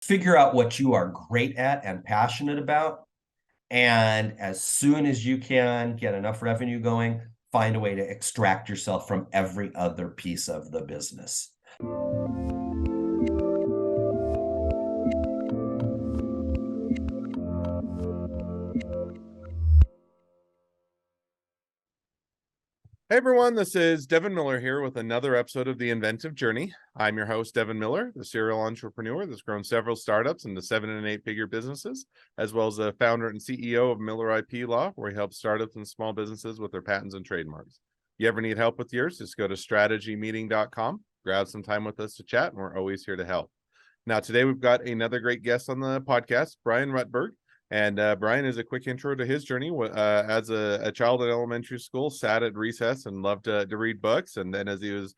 figure out what you are great at and passionate about. And as soon as you can get enough revenue going, find a way to extract yourself from every other piece of the business. Hey everyone, this is Devin Miller here with another episode of The Inventive Journey. I'm your host, Devin Miller, the serial entrepreneur that's grown several startups into 7- and 8-figure businesses, as well as the founder and CEO of Miller IP Law, where he helps startups and small businesses with their patents and trademarks. If you ever need help with yours, just go to strategymeeting.com, grab some time with us to chat, and we're always here to help. Now, today we've got another great guest on the podcast, Bryan Rutberg. And Bryan is a quick intro to his journey. As a child in elementary school, sat at recess and loved to read books. And then as he was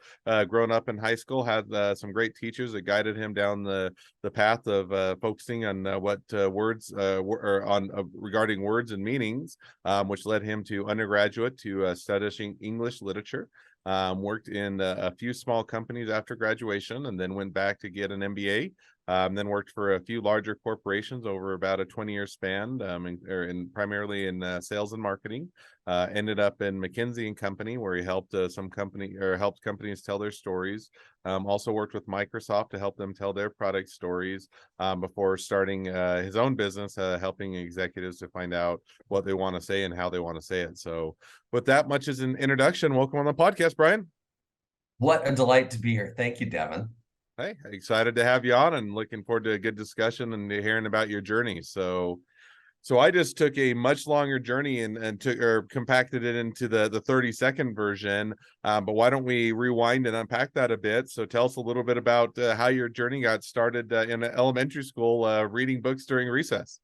growing up in high school, had some great teachers that guided him down the path of focusing on what words or on regarding words and meanings, which led him to undergraduate to studying English literature. Worked in a few small companies after graduation, and then went back to get an MBA. Then worked for a few larger corporations over about a 20-year span, primarily in sales and marketing. Ended up in McKinsey and Company, where he helped helped companies tell their stories. Also worked with Microsoft to help them tell their product stories before starting his own business, helping executives to find out what they want to say and how they want to say it. So with that much as an introduction, welcome on the podcast, Bryan. What a delight to be here. Thank you, Devin. Hey, excited to have you on and looking forward to a good discussion and to hearing about your journey. So I just took a much longer journey and took or compacted it into the 30-second version. But why don't we rewind and unpack that a bit? So tell us a little bit about how your journey got started in elementary school, reading books during recess.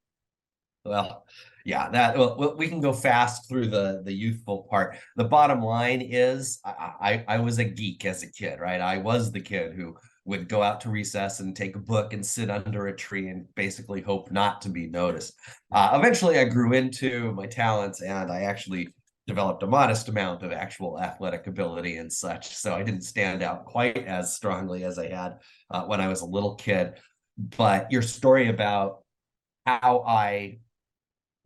Well, yeah, we can go fast through the youthful part. The bottom line is I was a geek as a kid, right? I was the kid who would go out to recess and take a book and sit under a tree and basically hope not to be noticed. Eventually, I grew into my talents, and I actually developed a modest amount of actual athletic ability and such. So I didn't stand out quite as strongly as I had when I was a little kid. But your story about how I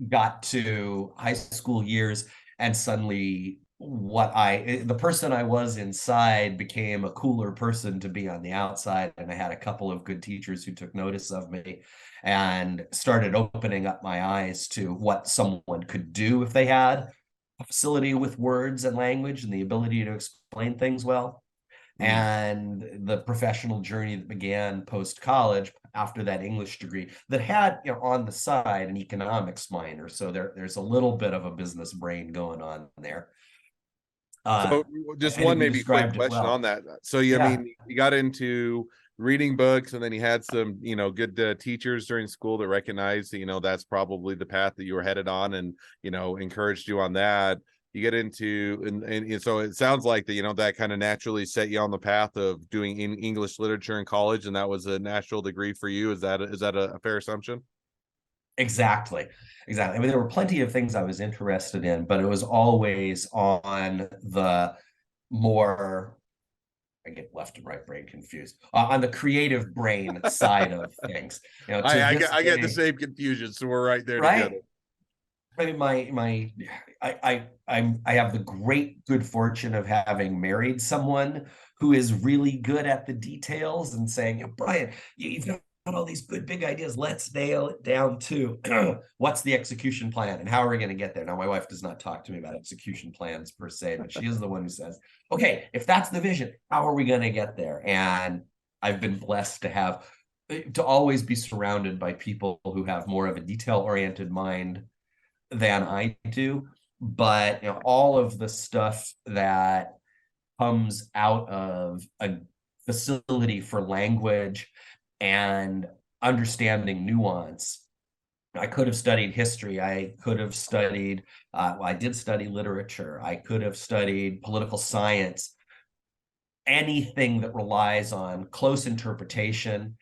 got to high school years and suddenly the person I was inside became a cooler person to be on the outside. And I had a couple of good teachers who took notice of me and started opening up my eyes to what someone could do if they had a facility with words and language and the ability to explain things well. And the professional journey that began post-college after that English degree that had, on the side an economics minor. So there's a little bit of a business brain going on there. So just one maybe quick question on that. So I mean, you got into reading books, and then you had some, good teachers during school that recognized, that's probably the path that you were headed on, and encouraged you on that. You get into and so it sounds like that, that kind of naturally set you on the path of doing English literature in college, and that was a natural degree for you. Is that a fair assumption? Exactly. I mean, there were plenty of things I was interested in, but it was always on the more, I get left and right brain confused, on the creative brain side of things. I get the same confusion, so we're right there together. I mean, I have the great good fortune of having married someone who is really good at the details and saying, Bryan, you've got all these good big ideas. Let's nail it down to what's the execution plan and how are we going to get there? Now, my wife does not talk to me about execution plans per se, but she is the one who says, okay, if that's the vision, how are we going to get there? And I've been blessed to always be surrounded by people who have more of a detail-oriented mind than I do. But all of the stuff that comes out of a facility for language and understanding nuance. I could have studied history. I could have studied, I did study literature. I could have studied political science. Anything that relies on close interpretation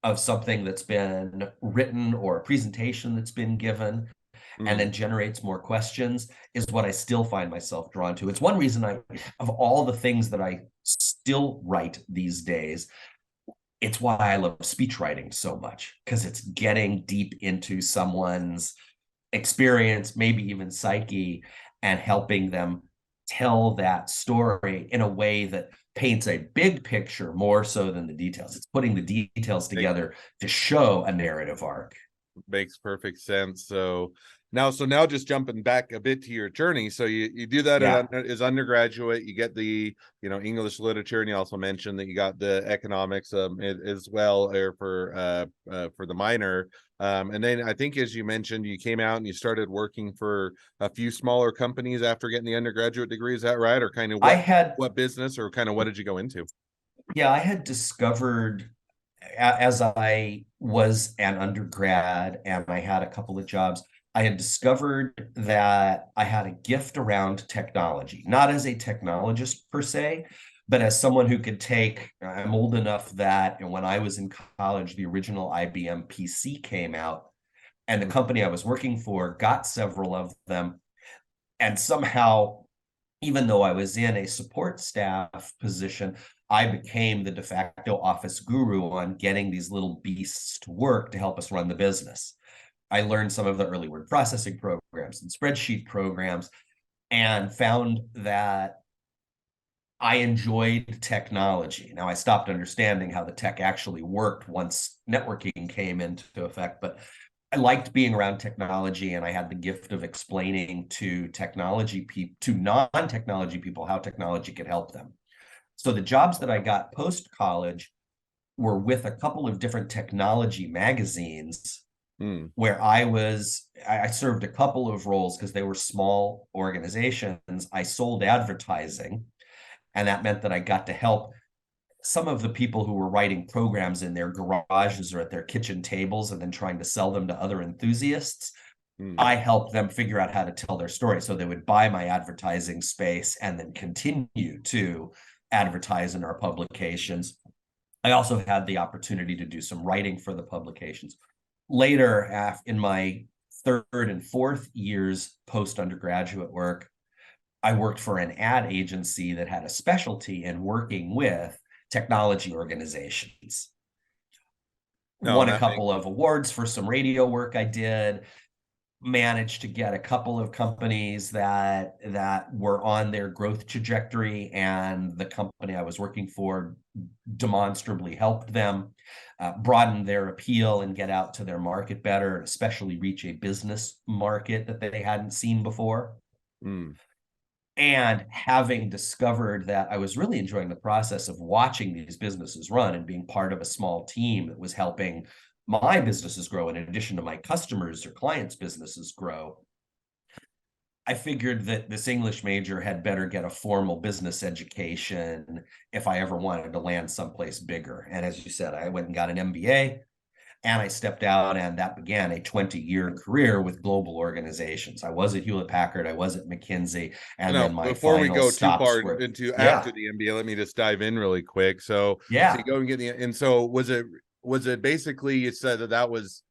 of something that's been written or a presentation that's been given and then generates more questions is what I still find myself drawn to. It's one reason of all the things that I still write these days, it's why I love speech writing so much, because it's getting deep into someone's experience, maybe even psyche, and helping them tell that story in a way that paints a big picture more so than the details. It's putting the details together to show a narrative arc. Makes perfect sense. So now just jumping back a bit to your journey. So you do that Yeah. as undergraduate, you get the, English literature, and you also mentioned that you got the economics as well, or for the minor. And then I think, as you mentioned, you came out and you started working for a few smaller companies after getting the undergraduate degree. Is that right? Or kind of I had, what business, or kind of what did you go into? yeah, I had discovered as I was an undergrad and I had a couple of jobs, I had discovered that I had a gift around technology, not as a technologist per se, but as someone who could take, I'm old enough that, and when I was in college, the original IBM PC came out, and the company I was working for got several of them. And somehow, even though I was in a support staff position, I became the de facto office guru on getting these little beasts to work to help us run the business. I learned some of the early word processing programs and spreadsheet programs, and found that I enjoyed technology. Now, I stopped understanding how the tech actually worked once networking came into effect, but I liked being around technology, and I had the gift of explaining to non-technology people how technology could help them. So the jobs that I got post-college were with a couple of different technology magazines, Mm. where I served a couple of roles because they were small organizations. I sold advertising, and that meant that I got to help some of the people who were writing programs in their garages or at their kitchen tables and then trying to sell them to other enthusiasts. Mm. I helped them figure out how to tell their story. So they would buy my advertising space and then continue to advertise in our publications. I also had the opportunity to do some writing for the publications. Later, in my third and fourth years post undergraduate work, I worked for an ad agency that had a specialty in working with technology organizations. No, Won a that makes couple of awards for some radio work I did, managed to get a couple of companies that were on their growth trajectory, and the company I was working for demonstrably helped them broaden their appeal and get out to their market better, especially reach a business market that they hadn't seen before. mm. And having discovered that I was really enjoying the process of watching these businesses run and being part of a small team that was helping my businesses grow in addition to my customers or clients' businesses grow, I figured that this English major had better get a formal business education if I ever wanted to land someplace bigger. And as you said, I went and got an MBA, and I stepped out, and that began a 20-year career with global organizations. I was at Hewlett Packard, I was at McKinsey, and Now, then my before we final go too stops far were, into after yeah, the MBA, let me just dive in really quick. So you yeah, go and get the, and so was it basically, you said that was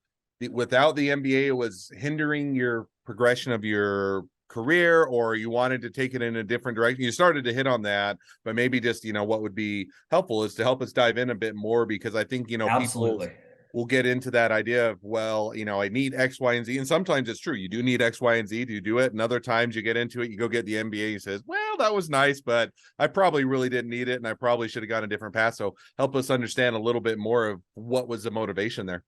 without the MBA, it was hindering your progression of your career, or you wanted to take it in a different direction? You started to hit on that, but maybe just, what would be helpful is to help us dive in a bit more, because I think, people absolutely. we'll get into that idea of, well, I need X, Y, and Z. And sometimes it's true. You do need X, Y, and Z to do it. And other times you get into it, you go get the MBA, and says, well, that was nice, but I probably really didn't need it. And I probably should have gone a different path. So help us understand a little bit more of what was the motivation there.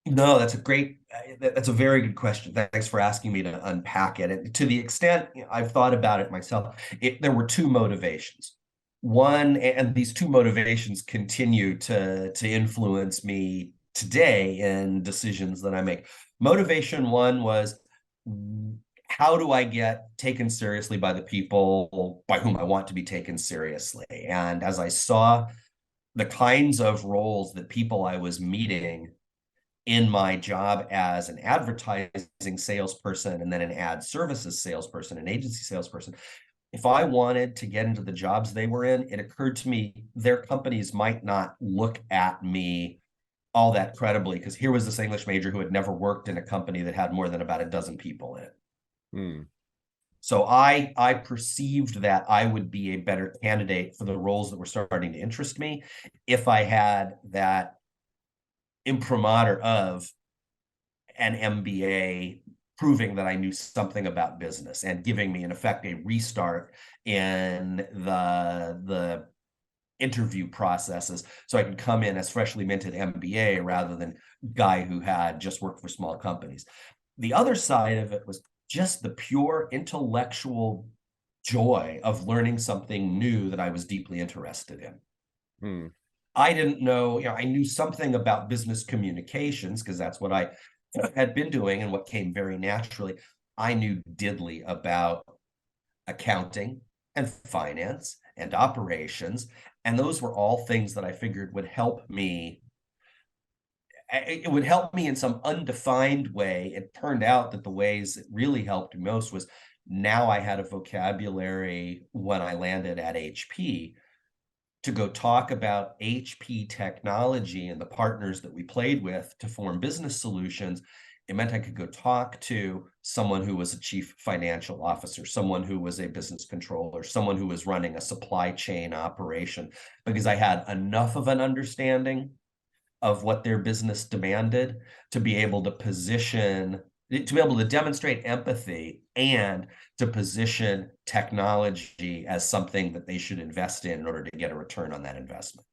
No, that's a very good question. Thanks for asking me to unpack it. And to the extent I've thought about it myself, there were two motivations. One, and these two motivations continue to influence me today in decisions that I make. Motivation one was, how do I get taken seriously by the people by whom I want to be taken seriously? And as I saw the kinds of roles that people I was meeting in my job as an advertising salesperson and then an ad services salesperson, an agency salesperson, if I wanted to get into the jobs they were in, it occurred to me their companies might not look at me all that credibly, because here was this English major who had never worked in a company that had more than about a dozen people in it. Hmm. So I perceived that I would be a better candidate for the roles that were starting to interest me if I had that imprimatur of an MBA proving that I knew something about business and giving me, in effect, a restart in the interview processes so I could come in as freshly minted MBA rather than guy who had just worked for small companies. The other side of it was just the pure intellectual joy of learning something new that I was deeply interested in. Hmm. I didn't know, I knew something about business communications because that's what I had been doing and what came very naturally. I knew diddly about accounting and finance and operations. And those were all things that I figured would help me. It would help me in some undefined way. It turned out that the ways it really helped most was now I had a vocabulary when I landed at HP to go talk about HP technology and the partners that we played with to form business solutions. It meant I could go talk to someone who was a chief financial officer, someone who was a business controller, someone who was running a supply chain operation, because I had enough of an understanding of what their business demanded to be able to to be able to demonstrate empathy and to position technology as something that they should invest in order to get a return on that investment.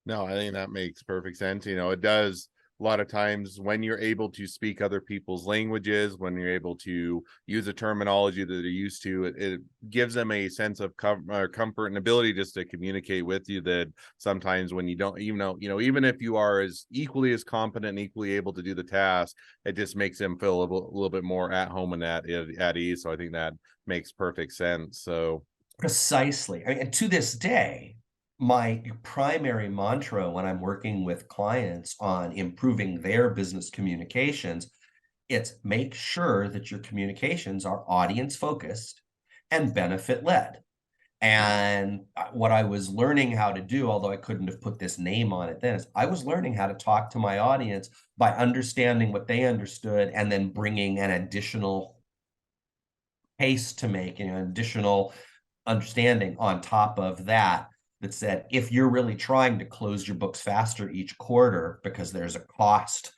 No, I think that makes perfect sense. It does a lot of times when you're able to speak other people's languages, when you're able to use a terminology that they're used to, it gives them a sense of comfort and ability just to communicate with you that sometimes when you don't, even if you are as equally as competent and equally able to do the task, it just makes them feel a little bit more at home and at ease. So I think that makes perfect sense. So Precisely. I mean, and to this day, my primary mantra when I'm working with clients on improving their business communications, it's make sure that your communications are audience focused and benefit led. And what I was learning how to do, although I couldn't have put this name on it then, is I was learning how to talk to my audience by understanding what they understood and then bringing an additional case to make, an additional understanding on top of that that said, if you're really trying to close your books faster each quarter because there's a cost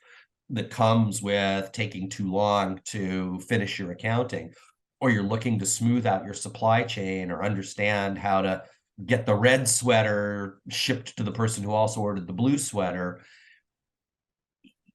that comes with taking too long to finish your accounting, or you're looking to smooth out your supply chain or understand how to get the red sweater shipped to the person who also ordered the blue sweater,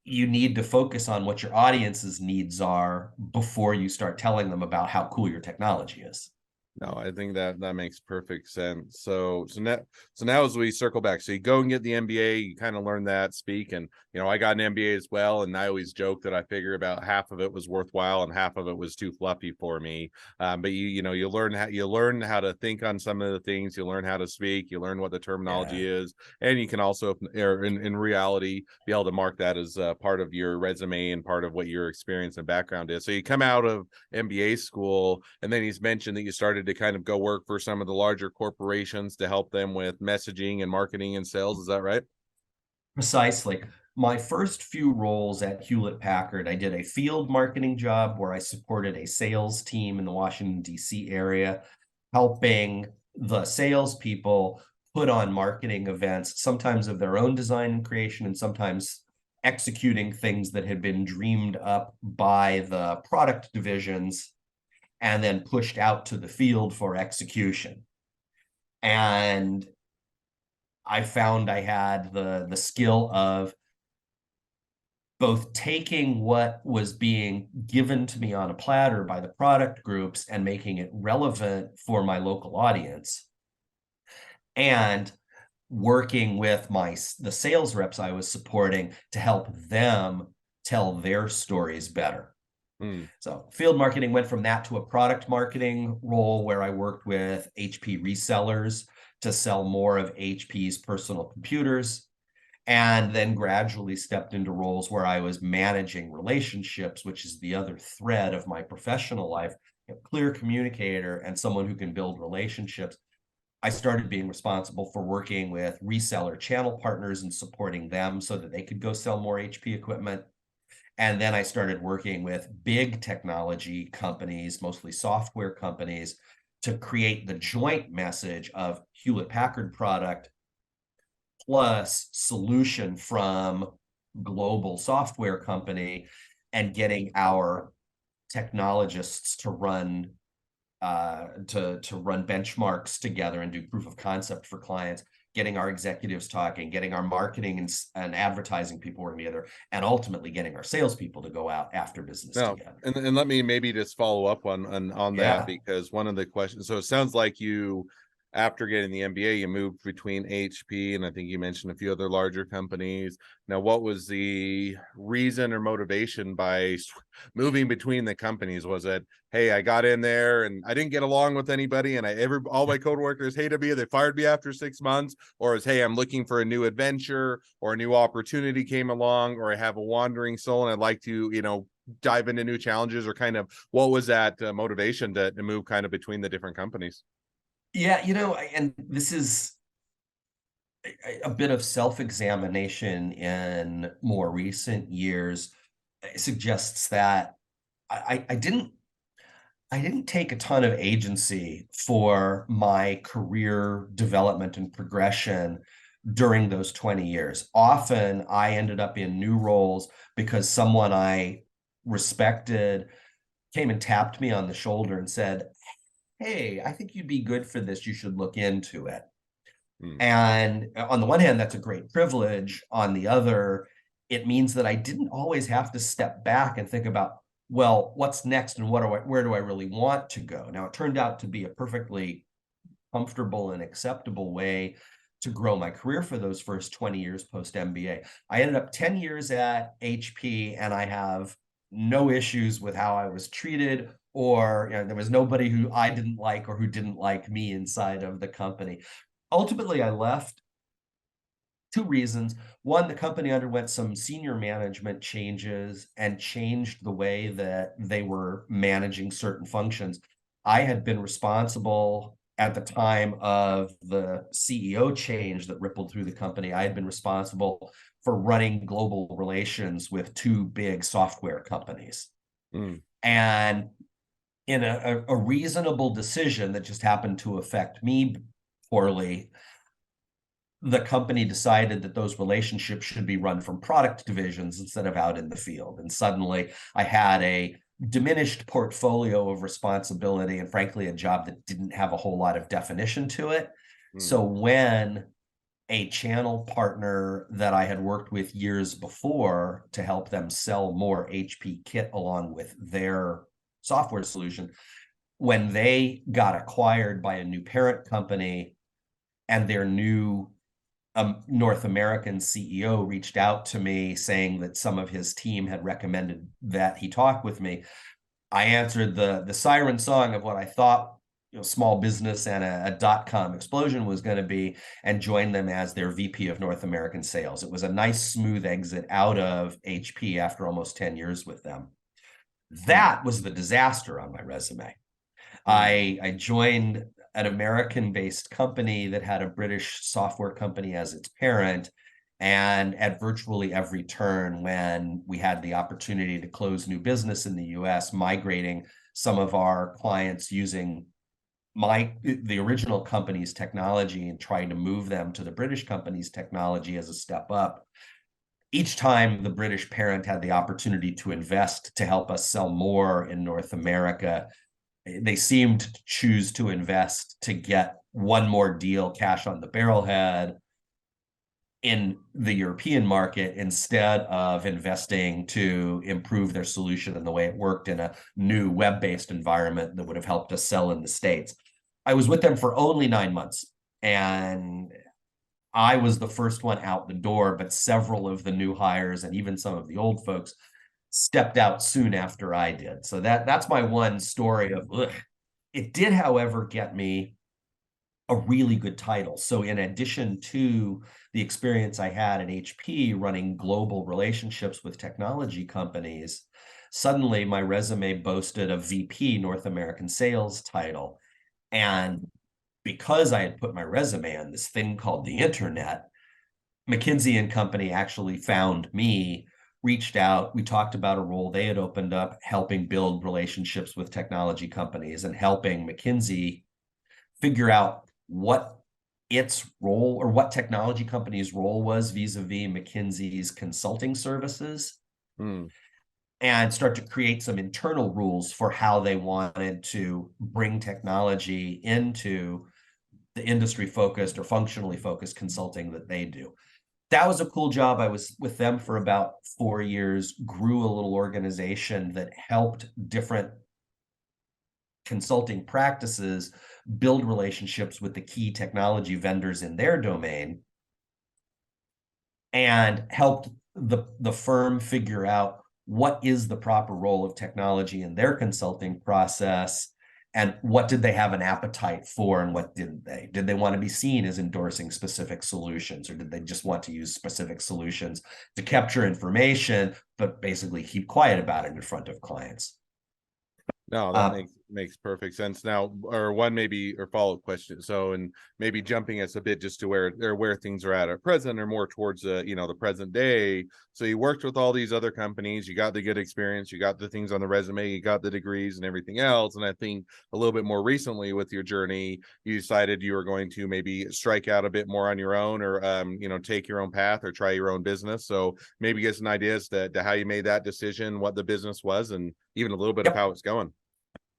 you need to focus on what your audience's needs are before you start telling them about how cool your technology is. no, I think that makes perfect sense. So now as we circle back, so you go and get the MBA, you kind of learn that, speak, and I got an MBA as well, and I always joke that I figure about half of it was worthwhile and half of it was too fluffy for me. But you learn how to think on some of the things, you learn how to speak, you learn what the terminology is, and you can also, in reality, be able to mark that as part of your resume and part of what your experience and background is. So you come out of MBA school, and then he's mentioned that you started to kind of go work for some of the larger corporations to help them with messaging and marketing and sales. Is that right? Precisely. My first few roles at Hewlett Packard, I did a field marketing job where I supported a sales team in the Washington, D.C. area, helping the salespeople put on marketing events, sometimes of their own design and creation, and sometimes executing things that had been dreamed up by the product divisions and then pushed out to the field for execution. And I found I had the skill of both taking what was being given to me on a platter by the product groups and making it relevant for my local audience, and working with the sales reps I was supporting to help them tell their stories better. So field marketing went from that to a product marketing role where I worked with HP resellers to sell more of HP's personal computers, and then gradually stepped into roles where I was managing relationships, which is the other thread of my professional life. A clear communicator and someone who can build relationships. I started being responsible for working with reseller channel partners and supporting them so that they could go sell more HP equipment. And then I started working with big technology companies, mostly software companies, to create the joint message of Hewlett Packard product plus solution from global software company, and getting our technologists to run to run benchmarks together and do proof of concept for clients, getting our executives talking, getting our marketing and advertising people working together, and ultimately getting our salespeople to go out after business No, together. and let me maybe just follow up on that, Yeah. because one of the questions. So it sounds like you, after getting the MBA, you moved between HP and I think you mentioned a few other larger companies. Now, what was the reason or motivation by moving between the companies? Was it, hey, I got in there and I didn't get along with anybody, and all my coworkers hated me, they fired me after 6 months, or is, hey, I'm looking for a new adventure or a new opportunity came along, or I have a wandering soul and I'd like to, dive into new challenges, or kind of what was that motivation to move kind of between the different companies? Yeah, and this is a bit of self-examination in more recent years. Suggests that I didn't take a ton of agency for my career development and progression during those 20 years. Often I ended up in new roles because someone I respected came and tapped me on the shoulder and said, "Hey, I think you'd be good for this. You should look into it." Hmm. And on the one hand, that's a great privilege. On the other, it means that I didn't always have to step back and think about, well, what's next and where do I really want to go? Now, it turned out to be a perfectly comfortable and acceptable way to grow my career for those first 20 years post MBA. I ended up 10 years at HP, and I have no issues with how I was treated, or there was nobody who I didn't like or who didn't like me inside of the company. Ultimately, I left two reasons. One, the company underwent some senior management changes and changed the way that they were managing certain functions. I had been responsible at the time of the CEO change that rippled through the company. I had been responsible for running global relations with two big software companies. Hmm. And in a reasonable decision that just happened to affect me poorly, the company decided that those relationships should be run from product divisions instead of out in the field. And suddenly I had a diminished portfolio of responsibility, and frankly, a job that didn't have a whole lot of definition to it. Hmm. So when a channel partner that I had worked with years before to help them sell more HP kit along with their software solution, when they got acquired by a new parent company, and their new North American CEO reached out to me saying that some of his team had recommended that he talk with me, I answered the siren song of what I thought small business and a dot-com explosion was going to be, and joined them as their VP of North American sales. It was a nice, smooth exit out of HP after almost 10 years with them. Hmm. That was the disaster on my resume. Hmm. I joined an American-based company that had a British software company as its parent. And at virtually every turn, when we had the opportunity to close new business in the US, migrating some of our clients using the original company's technology and trying to move them to the British company's technology as a step up, each time the British parent had the opportunity to invest to help us sell more in North America, they seemed to choose to invest to get one more deal, cash on the barrelhead, in the European market instead of investing to improve their solution and the way it worked in a new web-based environment that would have helped us sell in the States. I was with them for only 9 months, and I was the first one out the door, but several of the new hires and even some of the old folks stepped out soon after I did. So that's my one story of, ugh. It did, however, get me a really good title. So in addition to the experience I had at HP running global relationships with technology companies, suddenly my resume boasted a VP North American sales title. And because I had put my resume on this thing called the internet, McKinsey and Company actually found me reached out. We talked about a role they had opened up, helping build relationships with technology companies and helping McKinsey figure out what its role or what technology company's role was vis-a-vis McKinsey's consulting services, and start to create some internal rules for how they wanted to bring technology into the industry focused or functionally focused consulting that they do. That was a cool job. I was with them for about 4 years, grew a little organization that helped different consulting practices build relationships with the key technology vendors in their domain, and helped the firm figure out what is the proper role of technology in their consulting process, and what did they have an appetite for and what didn't they? Did they want to be seen as endorsing specific solutions, or did they just want to use specific solutions to capture information, but basically keep quiet about it in front of clients? No, that makes perfect sense. Now, or one maybe or follow-up question. So, and maybe jumping us a bit just to where things are at present, or more towards the present day. So you worked with all these other companies, you got the good experience, you got the things on the resume, you got the degrees and everything else. And I think a little bit more recently with your journey, you decided you were going to maybe strike out a bit more on your own, or take your own path or try your own business. So maybe get some ideas to how you made that decision, what the business was, and even a little bit of how it's going.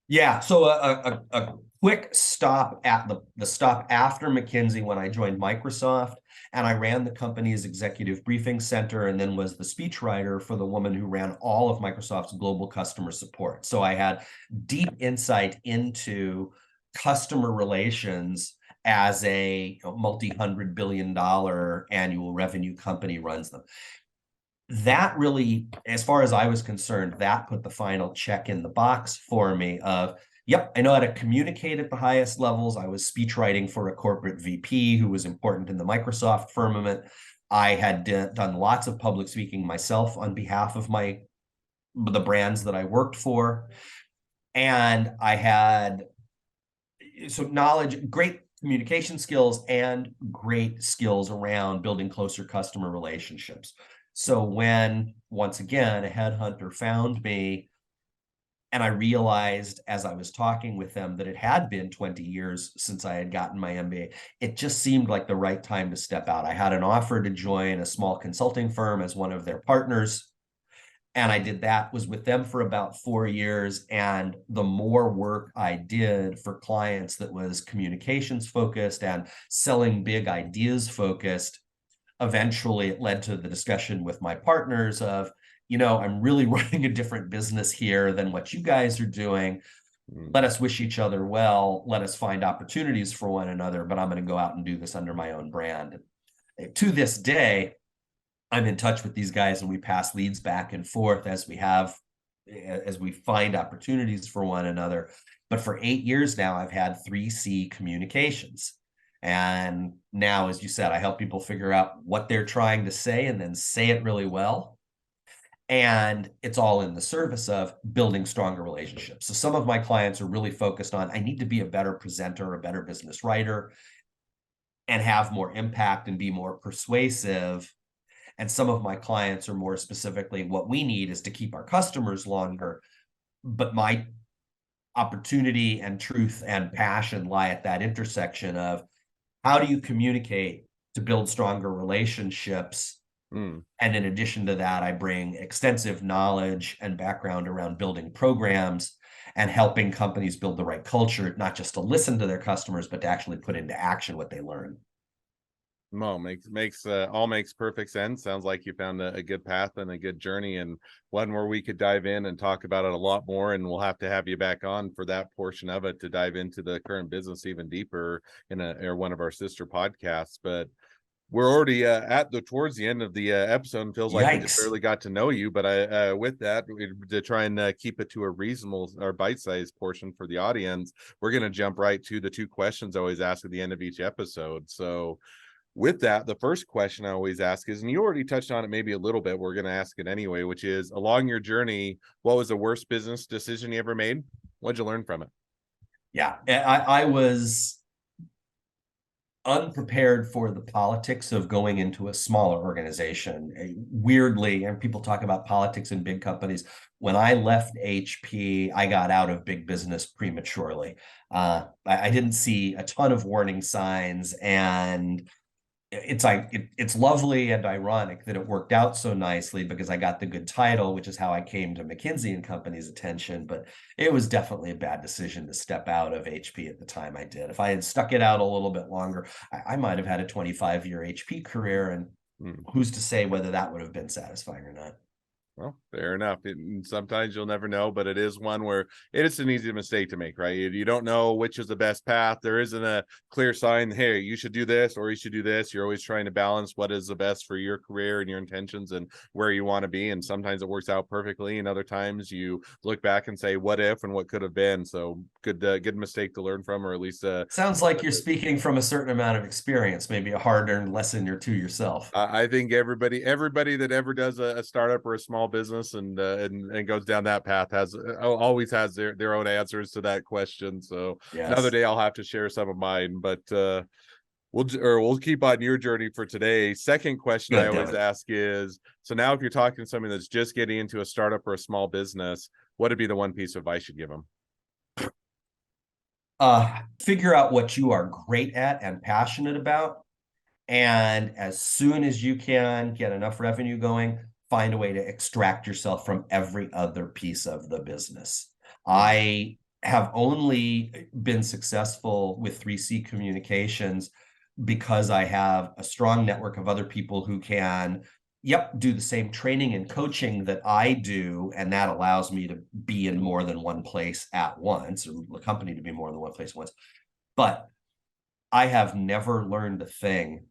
Yeah, so a quick stop at the stop after McKinsey, when I joined Microsoft, and I ran the company's executive briefing center, and then was the speechwriter for the woman who ran all of Microsoft's global customer support. So I had deep insight into customer relations as a multi-hundred-billion-dollar annual revenue company runs them. That really, as far as I was concerned, that put the final check in the box for me of, yep, I know how to communicate at the highest levels. I was speechwriting for a corporate VP who was important in the Microsoft firmament. I had done lots of public speaking myself on behalf of the brands that I worked for. And I had knowledge, great communication skills, and great skills around building closer customer relationships. So when, once again, a headhunter found me, and I realized as I was talking with them that it had been 20 years since I had gotten my MBA, it just seemed like the right time to step out. I had an offer to join a small consulting firm as one of their partners, and I did that, was with them for about 4 years. And the more work I did for clients that was communications focused and selling big ideas focused, eventually it led to the discussion with my partners of, I'm really running a different business here than what you guys are doing. Let us wish each other well. Let us find opportunities for one another, but I'm going to go out and do this under my own brand. To this day, I'm in touch with these guys, and we pass leads back and forth as we find opportunities for one another. But for 8 years now, I've had 3C communications. And now, as you said, I help people figure out what they're trying to say and then say it really well. And it's all in the service of building stronger relationships. So some of my clients are really focused on, I need to be a better presenter, a better business writer, and have more impact and be more persuasive. And some of my clients are more specifically, what we need is to keep our customers longer. But my opportunity and truth and passion lie at that intersection of, how do you communicate to build stronger relationships? And in addition to that, I bring extensive knowledge and background around building programs and helping companies build the right culture, not just to listen to their customers, but to actually put into action what they learn. Well, makes perfect sense. Sounds like you found a good path and a good journey, and one where we could dive in and talk about it a lot more. And we'll have to have you back on for that portion of it to dive into the current business even deeper in one of our sister podcasts. But we're already towards the end of the episode, and feels like we just barely got to know you. But with that, to try and keep it to a reasonable or bite-sized portion for the audience, we're going to jump right to the 2 questions I always ask at the end of each episode. So with that, the first question I always ask is, and you already touched on it maybe a little bit, we're going to ask it anyway, which is, along your journey, what was the worst business decision you ever made? What'd you learn from it? Yeah, I was unprepared for the politics of going into a smaller organization. Weirdly, and people talk about politics in big companies. When I left HP, I got out of big business prematurely. I didn't see a ton of warning signs, and it's lovely and ironic that it worked out so nicely because I got the good title, which is how I came to McKinsey and Company's attention. But it was definitely a bad decision to step out of HP at the time I did. If I had stuck it out a little bit longer, I might have had a 25-year HP career, and who's to say whether that would have been satisfying or not. Well, fair enough. Sometimes you'll never know, but it is one where it is an easy mistake to make, right? You don't know which is the best path. There isn't a clear sign, hey, you should do this or you should do this. You're always trying to balance what is the best for your career and your intentions and where you want to be. And sometimes it works out perfectly, and other times you look back and say, what if and what could have been. So good mistake to learn from, or at least sounds like you're speaking from a certain amount of experience, maybe a hard-earned lesson or two yourself. I think everybody that ever does a startup or a small business and goes down that path has always has their own answers to that question. So yes. Another day I'll have to share some of mine, but we'll keep on your journey for today. Second question I always ask is, so now if you're talking to somebody that's just getting into a startup or a small business, what would be the one piece of advice you'd give them? Figure out what you are great at and passionate about. And as soon as you can get enough revenue going, find a way to extract yourself from every other piece of the business. I have only been successful with 3C Communications because I have a strong network of other people who can, do the same training and coaching that I do. And that allows me to be in more than one place at once, or the company to be more than one place at once. But I have never learned a thing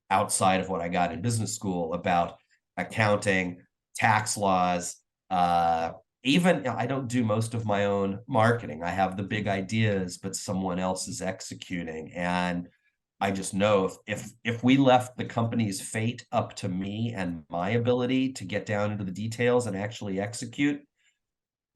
outside of what I got in business school about accounting, tax laws. Even I don't do most of my own marketing. I have the big ideas, but someone else is executing. And I just know if we left the company's fate up to me and my ability to get down into the details and actually execute,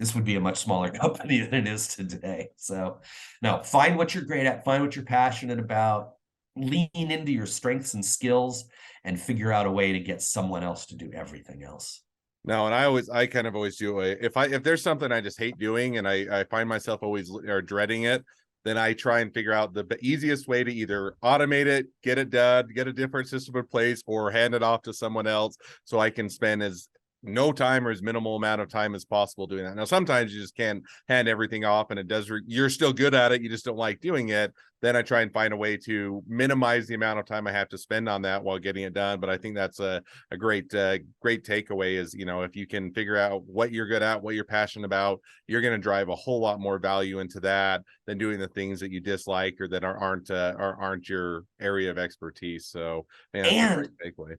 this would be a much smaller company than it is today. So no, find what you're great at, find what you're passionate about, lean into your strengths and skills, and figure out a way to get someone else to do everything else. No, and I kind of always do if there's something I just hate doing and I find myself always dreading it, then I try and figure out the easiest way to either automate it, get it done, get a different system in place, or hand it off to someone else so I can spend as no time or as minimal amount of time as possible doing that. Now, sometimes you just can't hand everything off and it does, you're still good at it, you just don't like doing it. Then I try and find a way to minimize the amount of time I have to spend on that while getting it done. But I think that's a great takeaway is, if you can figure out what you're good at, what you're passionate about, you're going to drive a whole lot more value into that than doing the things that you dislike or that aren't your area of expertise. So man, that's a great takeaway.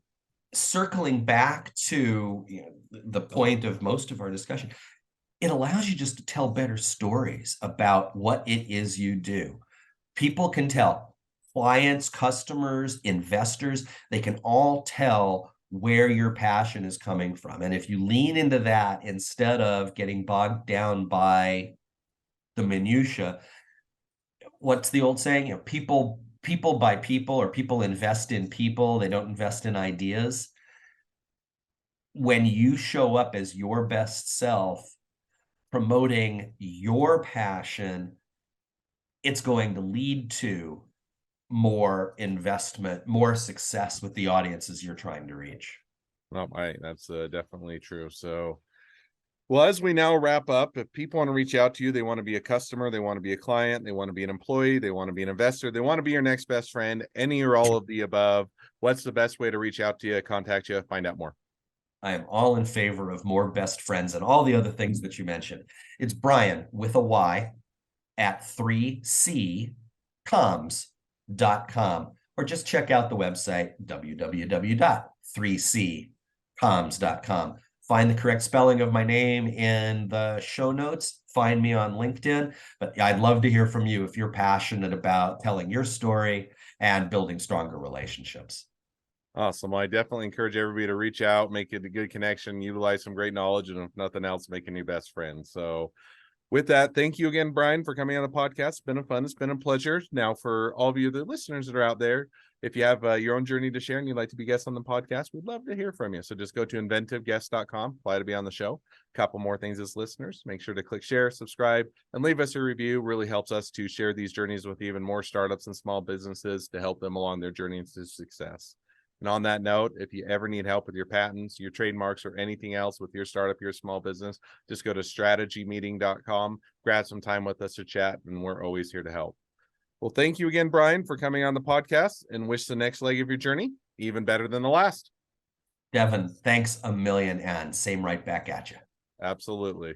Circling back to the point of most of our discussion, it allows you just to tell better stories about what it is you do. People can tell, clients, customers, investors, they can all tell where your passion is coming from. And if you lean into that instead of getting bogged down by the minutia, what's the old saying? People buy people, or people invest in people. They don't invest in ideas. When you show up as your best self, promoting your passion, it's going to lead to more investment, more success with the audiences you're trying to reach. Well, that's definitely true. So, well, as we now wrap up, if people want to reach out to you, they want to be a customer, they want to be a client, they want to be an employee, they want to be an investor, they want to be your next best friend, any or all of the above, what's the best way to reach out to you, contact you, find out more? I am all in favor of more best friends and all the other things that you mentioned. It's Bryan with a Y at 3ccoms.com, or just check out the website www.3ccoms.com. Find the correct spelling of my name in the show notes. Find me on LinkedIn. But I'd love to hear from you if you're passionate about telling your story and building stronger relationships. Awesome. Well, I definitely encourage everybody to reach out, make it a good connection, utilize some great knowledge, and if nothing else, make a new best friend. So With that, thank you again, Bryan, for coming on the podcast. It's been fun. It's been a pleasure. Now, for all of you, the listeners that are out there, if you have your own journey to share and you'd like to be guests on the podcast, we'd love to hear from you. So just go to inventiveguest.com, apply to be on the show. A couple more things as listeners. Make sure to click share, subscribe, and leave us a review. Really helps us to share these journeys with even more startups and small businesses to help them along their journey to success. And on that note, if you ever need help with your patents, your trademarks, or anything else with your startup, your small business, just go to strategymeeting.com, grab some time with us to chat, and we're always here to help. Well, thank you again, Bryan, for coming on the podcast, and wish the next leg of your journey even better than the last. Devin, thanks a million, and same right back at you. Absolutely.